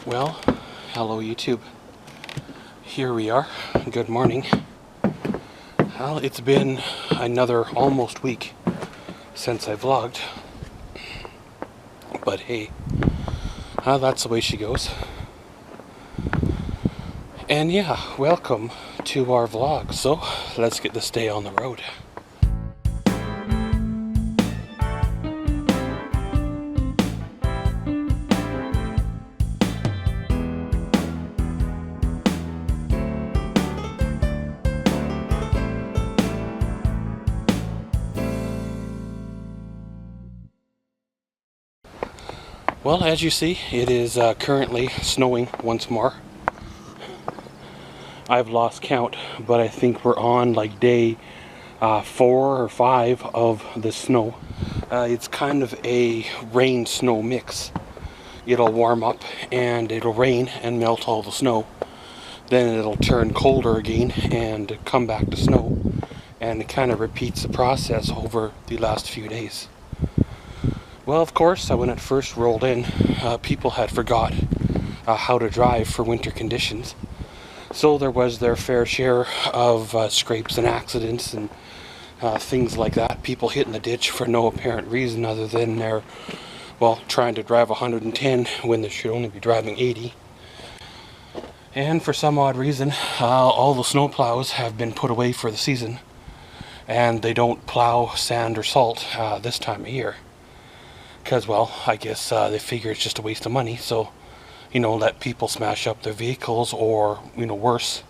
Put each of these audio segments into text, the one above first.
Well, hello YouTube. Here we are. Good morning. Well, it's been another almost week since I vlogged. But hey, that's the way she goes. And yeah, welcome to our vlog. So, let's get this day on the road. Well, as you see, it is currently snowing once more. I've lost count, but I think we're on like day 4 or 5 of the snow. It's kind of a rain-snow mix. It'll warm up and it'll rain and melt all the snow. Then it'll turn colder again and come back to snow. And it kind of repeats the process over the last few days. Well, of course, when it first rolled in, people had forgot how to drive for winter conditions. So there was their fair share of scrapes and accidents and things like that. People hitting the ditch for no apparent reason other than they're, well, trying to drive 110 when they should only be driving 80. And for some odd reason, all the snow plows have been put away for the season. And they don't plow sand or salt this time of year. Because, well, I guess they figure it's just a waste of money, so, let people smash up their vehicles or, worse,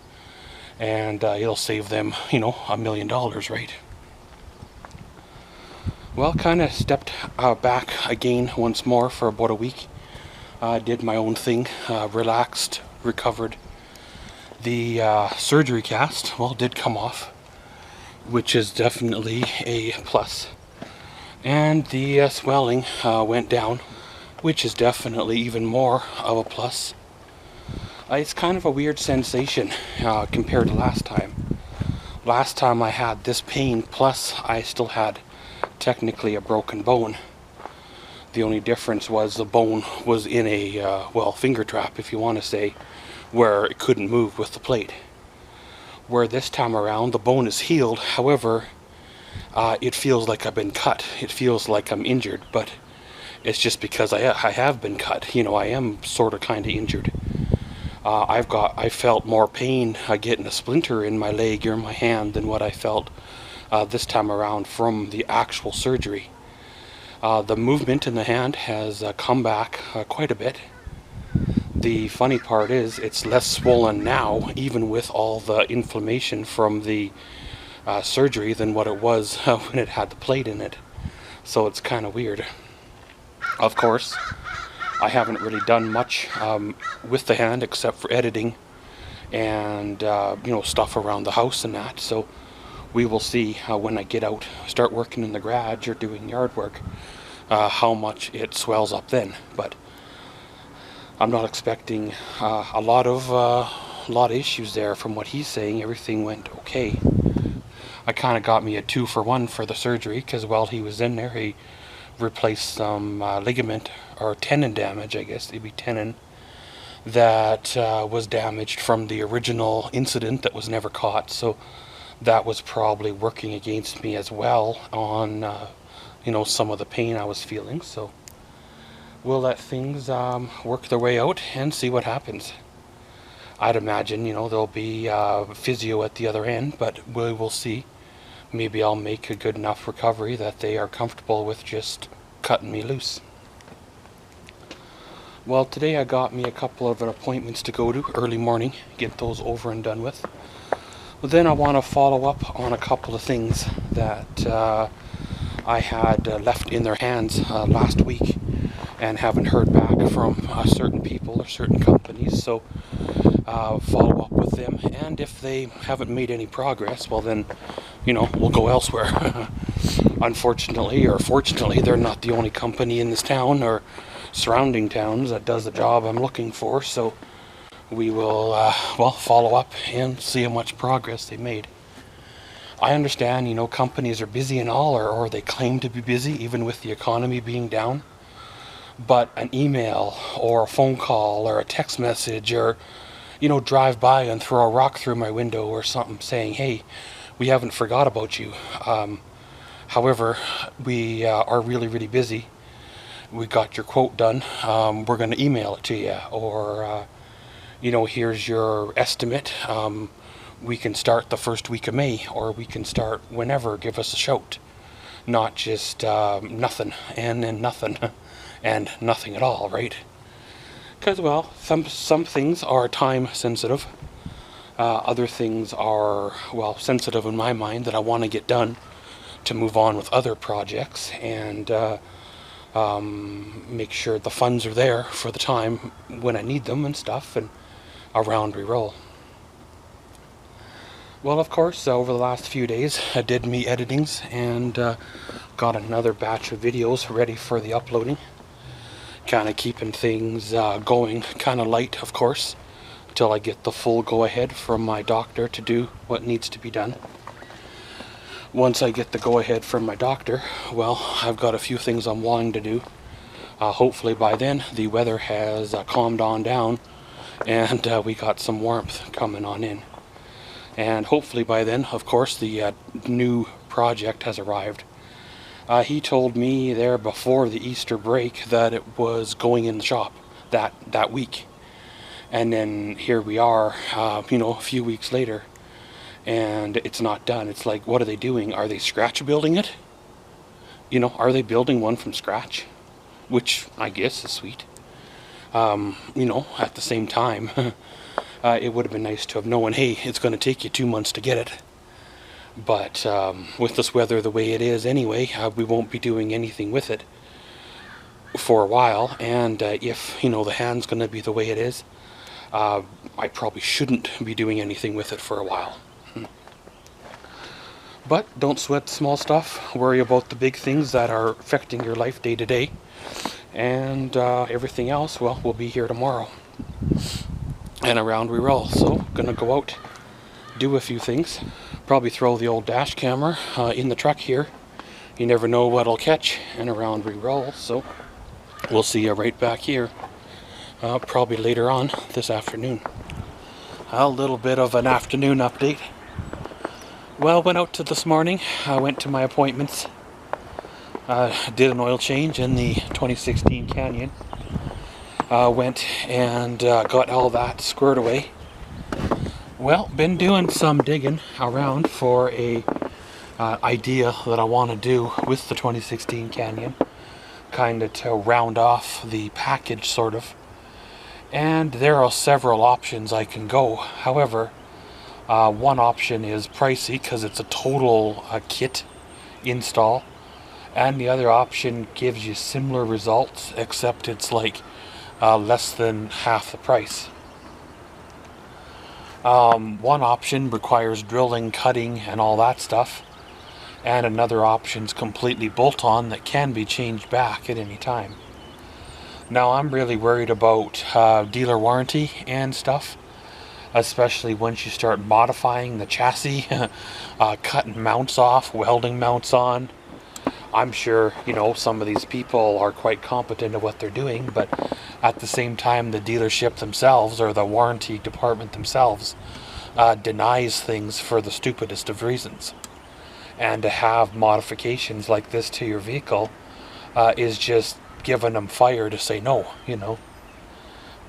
and it'll save them, $1 million, right? Well, kind of stepped back again once more for about a week. Did my own thing, relaxed, recovered. The surgery cast, well, did come off, which is definitely a plus. And the swelling went down, which is definitely even more of a plus. It's kind of a weird sensation compared to last time. Last time I had this pain, plus I still had technically a broken bone. The only difference was the bone was in a, finger trap, if you want to say, where it couldn't move with the plate. Where this time around, the bone is healed, however, it feels like I've been cut. It feels like I'm injured, but it's just because I have been cut. I am sort of kind of injured. I felt more pain getting a splinter in my leg or my hand than what I felt this time around from the actual surgery. The movement in the hand has come back quite a bit. The funny part is it's less swollen now, even with all the inflammation from the surgery than what it was when it had the plate in it. So it's kind of weird. Of course, I haven't really done much with the hand except for editing and stuff around the house and that. So we will see when I get out, start working in the garage or doing yard work, how much it swells up then. But I'm not expecting a lot of issues there. From what he's saying, everything went okay. I kind of got me a 2-for-1 for the surgery because while he was in there, he replaced some ligament or tendon damage, I guess it'd be tendon, that was damaged from the original incident that was never caught. So that was probably working against me as well on, some of the pain I was feeling. So we'll let things work their way out and see what happens. I'd imagine, there'll be physio at the other end, but we will see. Maybe I'll make a good enough recovery that they are comfortable with just cutting me loose. Well, today I got me a couple of appointments to go to early morning, get those over and done with. But then I want to follow up on a couple of things that I had left in their hands last week and haven't heard back from certain people or certain companies. So follow up with them, and if they haven't made any progress, well then, we'll go elsewhere. Unfortunately, or fortunately, they're not the only company in this town or surrounding towns that does the job I'm looking for, so we will, follow up and see how much progress they made. I understand, companies are busy and all, or they claim to be busy, even with the economy being down. But an email or a phone call or a text message, or, you know, drive by and throw a rock through my window or something saying, hey, we haven't forgot about you. However, we are really, really busy. We got your quote done. We're going to email it to you. Or, you know, here's your estimate. We can start the first week of May, or we can start whenever. Give us a shout. Not just nothing and then nothing and nothing at all, right? Because, well, some things are time sensitive. Other things are, well, sensitive in my mind that I want to get done to move on with other projects and make sure the funds are there for the time when I need them and stuff, and around we roll. Well, of course, over the last few days I did me editings and got another batch of videos ready for the uploading. Kind of keeping things going kind of light, of course, until I get the full go-ahead from my doctor to do what needs to be done. Once I get the go-ahead from my doctor, well, I've got a few things I'm wanting to do. Hopefully by then the weather has calmed on down and we got some warmth coming on in. And hopefully by then, of course, the new project has arrived. He told me there before the Easter break that it was going in the shop that week. And then here we are, you know, a few weeks later, and it's not done. It's like, what are they doing? Are they scratch building it? You know, are they building one from scratch? Which I guess is sweet. You know, at the same time, it would have been nice to have known, hey, it's going to take you 2 months to get it. But with this weather the way it is anyway, we won't be doing anything with it for a while. And if, you know, the hand's going to be the way it is, I probably shouldn't be doing anything with it for a while. But don't sweat the small stuff. Worry about the big things that are affecting your life day to day. And everything else, well, we'll be here tomorrow. And around we roll. So, gonna go out, do a few things. Probably throw the old dash camera in the truck here. You never know what'll catch. And around we roll. So, we'll see you right back here. Probably later on this afternoon. A little bit of an afternoon update. Well, went out to this morning. I went to my appointments. Did an oil change in the 2016 Canyon. Went and got all that squared away. Well, been doing some digging around for a idea that I want to do with the 2016 Canyon. Kind of to round off the package, sort of. And there are several options I can go. However, one option is pricey because it's a total kit install, and the other option gives you similar results, except it's like less than half the price. One option requires drilling, cutting, and all that stuff, and another option's completely bolt-on that can be changed back at any time. Now, I'm really worried about dealer warranty and stuff, especially once you start modifying the chassis, cutting mounts off, welding mounts on. I'm sure, you know, some of these people are quite competent at what they're doing, but at the same time, the dealership themselves or the warranty department themselves denies things for the stupidest of reasons. And to have modifications like this to your vehicle is just giving them fire to say no, you know.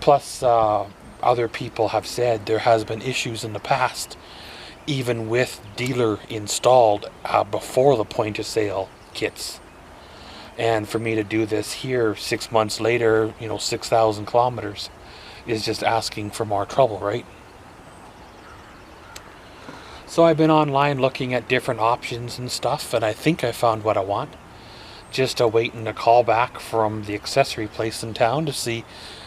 Plus, other people have said there has been issues in the past, even with dealer installed before the point of sale kits. And for me to do this here 6 months later, you know, 6,000 kilometers, is just asking for more trouble, right? So I've been online looking at different options and stuff, and I think I found what I want. Just awaiting a call back from the accessory place in town to see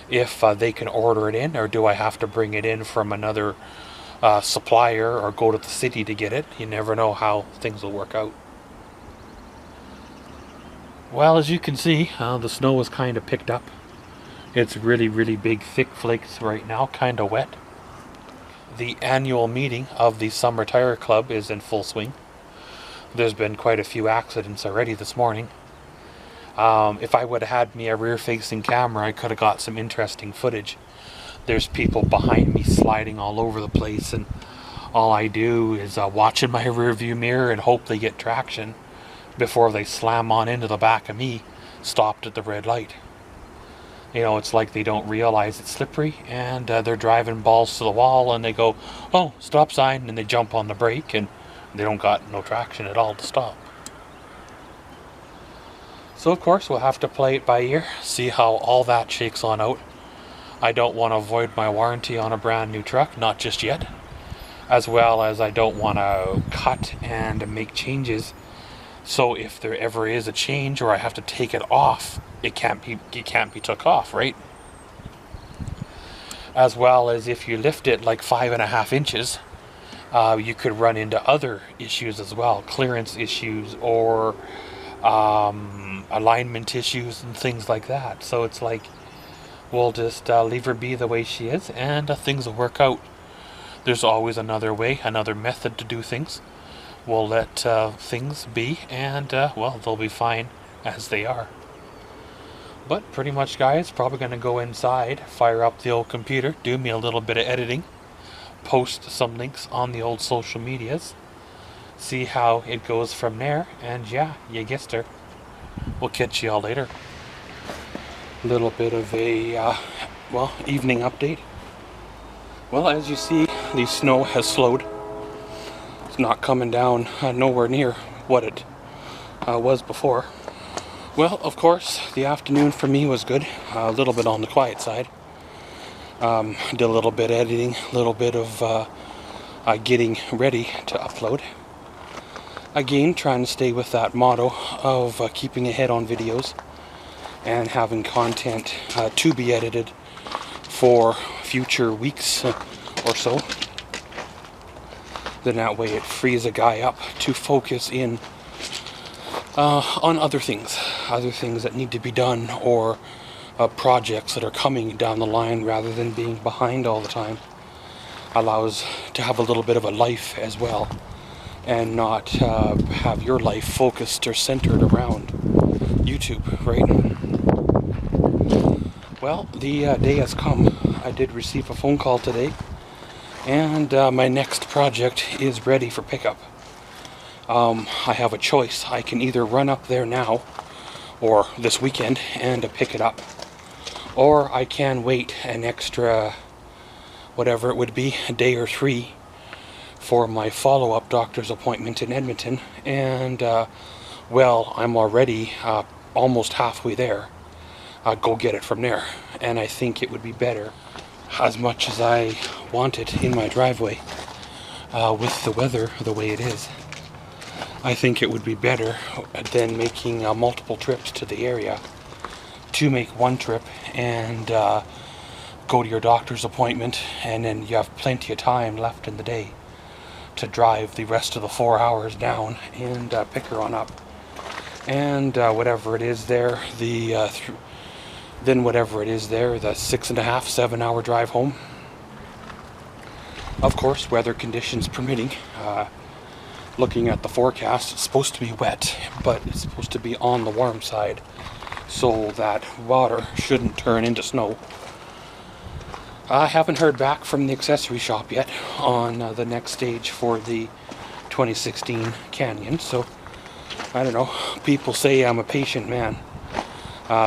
if they can order it in, or do I have to bring it in from another supplier or go to the city to get it. You never know how things will work out. Well, as you can see, the snow is kind of picked up. It's really, really big, thick flakes right now, kind of wet. The annual meeting of the Summer Tire Club is in full swing. There's been quite a few accidents already this morning. If I would have had me a rear-facing camera, I could have got some interesting footage. There's people behind me sliding all over the place, and all I do is watch in my rear view mirror and hope they get traction before they slam on into the back of me, stopped at the red light. You know, it's like they don't realize it's slippery, and they're driving balls to the wall, and they go, oh, stop sign, and they jump on the brake, and they don't got no traction at all to stop. So of course we'll have to play it by ear, see how all that shakes on out. I don't want to avoid my warranty on a brand new truck, not just yet, as well as I don't want to cut and make changes. So if there ever is a change or I have to take it off, it can't be took off, right? As well as if you lift it like 5.5 inches, you could run into other issues as well, clearance issues or alignment issues and things like that. So it's like, we'll just leave her be the way she is, and things will work out. There's always another way, another method to do things. We'll let things be, and well, they'll be fine as they are. But pretty much, guys, probably going to go inside, fire up the old computer, do me a little bit of editing, post some links on the old social medias, see how it goes from there, and yeah, you guessed her. We'll catch you all later. A little bit of a, well, evening update. Well, as you see, the snow has slowed. It's not coming down nowhere near what it was before. Well, of course, the afternoon for me was good. A little bit on the quiet side. Did a little bit editing, a little bit of getting ready to upload. Again, trying to stay with that motto of keeping ahead on videos and having content to be edited for future weeks or so. Then that way it frees a guy up to focus in on other things that need to be done, or projects that are coming down the line, rather than being behind all the time. Allows to have a little bit of a life as well, and not have your life focused or centered around YouTube, right? Well, the day has come. I did receive a phone call today, and my next project is ready for pickup. I have a choice. I can either run up there now, or this weekend, and pick it up, or I can wait an extra, whatever it would be, a day or 3 for my follow-up doctor's appointment in Edmonton, and well, I'm already almost halfway there. I'll go get it from there, and I think it would be better, as much as I want it in my driveway, with the weather the way it is. I think it would be better than making multiple trips to the area, to make one trip and go to your doctor's appointment, and then you have plenty of time left in the day to drive the rest of the 4 hours down and pick her on up. And whatever it is there, then whatever it is there, the 6.5, 7 hour drive home. Of course, weather conditions permitting. Looking at the forecast, it's supposed to be wet, but it's supposed to be on the warm side, so that water shouldn't turn into snow. I haven't heard back from the accessory shop yet on the next stage for the 2016 Canyon, so I don't know. People say I'm a patient man.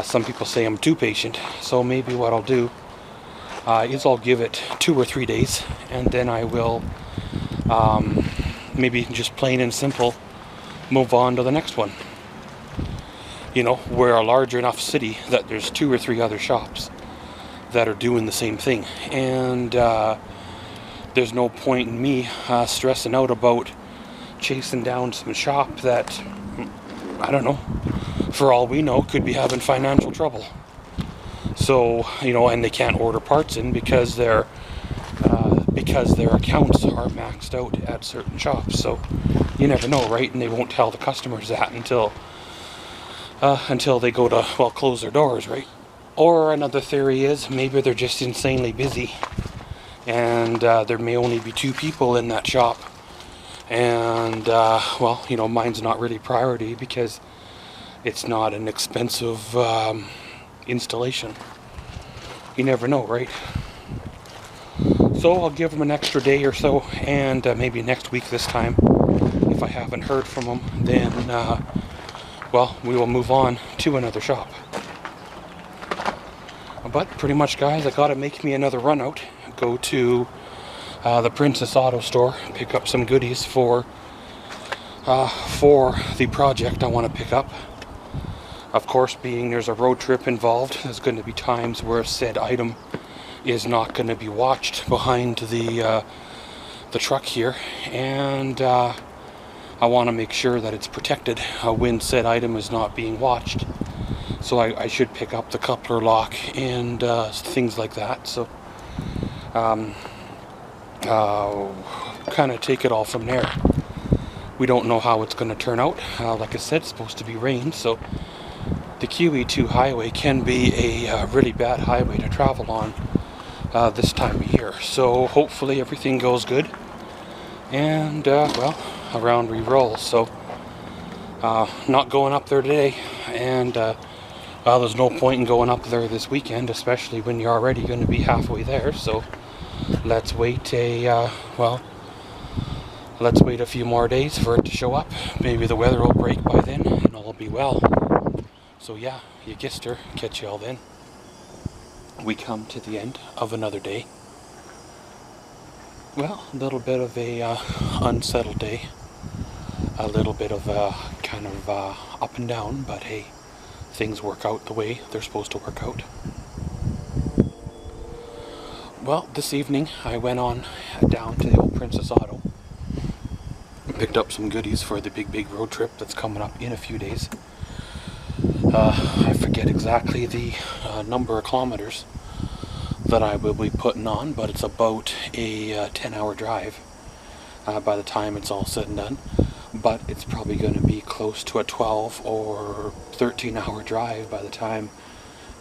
Some people say I'm too patient, so maybe what I'll do is I'll give it 2 or 3 days, and then I will maybe just plain and simple move on to the next one. You know, we're a large enough city that there's 2 or 3 other shops that are doing the same thing, and there's no point in me stressing out about chasing down some shop that, I don't know, for all we know, could be having financial trouble. So, you know, and they can't order parts in because their accounts are maxed out at certain shops. So you never know, right? And they won't tell the customers that until they go to, well, close their doors, right? Or another theory is maybe they're just insanely busy, and there may only be 2 people in that shop, and well, you know, mine's not really priority because it's not an expensive installation. You never know, right? So I'll give them an extra day or so, and maybe next week this time, if I haven't heard from them, then well, we will move on to another shop. But pretty much, guys, I gotta make me another run out, go to the Princess Auto store, pick up some goodies for the project I want to pick up. Of course, being there's a road trip involved, there's going to be times where said item is not going to be watched behind the truck here, and I want to make sure that it's protected when said item is not being watched. So I should pick up the coupler lock and things like that. So kind of take it all from there. We don't know how it's going to turn out. Like I said, it's supposed to be rain, so the QE2 highway can be a really bad highway to travel on this time of year. So hopefully everything goes good, and well, around we roll. So not going up there today, and well, there's no point in going up there this weekend, especially when you're already going to be halfway there. So let's wait let's wait a few more days for it to show up. Maybe the weather will break by then and all will be well. So yeah, you kissed her. Catch you all then. We come to the end of another day. Well, a little bit of a unsettled day. A little bit of kind of up and down, but hey, things work out the way they're supposed to work out. Well, this evening I went on down to the old Princess Auto. Picked up some goodies for the big road trip that's coming up in a few days. I forget exactly the number of kilometers that I will be putting on, but it's about a 10-hour drive by the time it's all said and done. But it's probably going to be close to a 12 or 13-hour drive by the time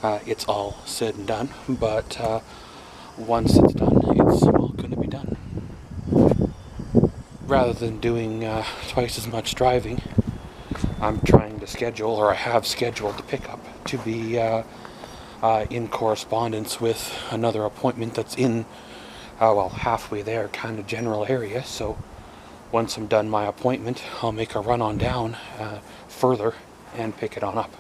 it's all said and done. But once it's done, it's all going to be done. Rather than doing twice as much driving, I'm trying to schedule, or I have scheduled the pickup to be in correspondence with another appointment that's in, well, halfway there, kind of general area. So once I'm done my appointment, I'll make a run on down further and pick it on up.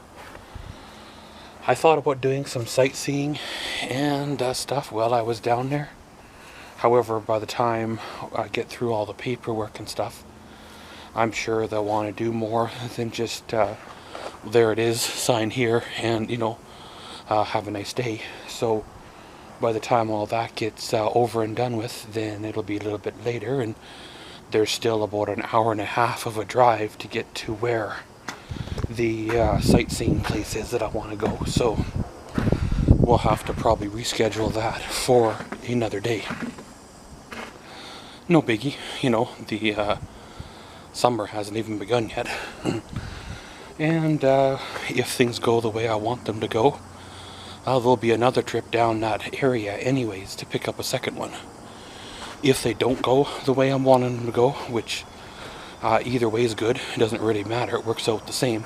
I thought about doing some sightseeing and stuff while I was down there. However, by the time I get through all the paperwork and stuff, I'm sure they'll want to do more than just there it is, sign here, and have a nice day. So by the time all that gets over and done with, then it'll be a little bit later, and there's still about an hour and a half of a drive to get to where the sightseeing place is that I want to go. So we'll have to probably reschedule that for another day. No biggie, the summer hasn't even begun yet. And if things go the way I want them to go, there'll be another trip down that area anyways to pick up a second one. If they don't go the way I'm wanting them to go, which either way is good, it doesn't really matter, it works out the same,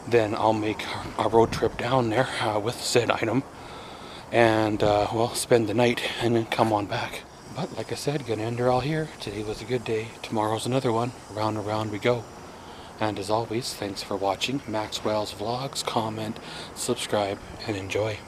then I'll make a road trip down there with said item, and well, spend the night and then come on back. But like I said, gonna end her all here. Today was a good day, tomorrow's another one. Round and round we go. And as always, thanks for watching Maxwell's Vlogs. Comment, subscribe, and enjoy.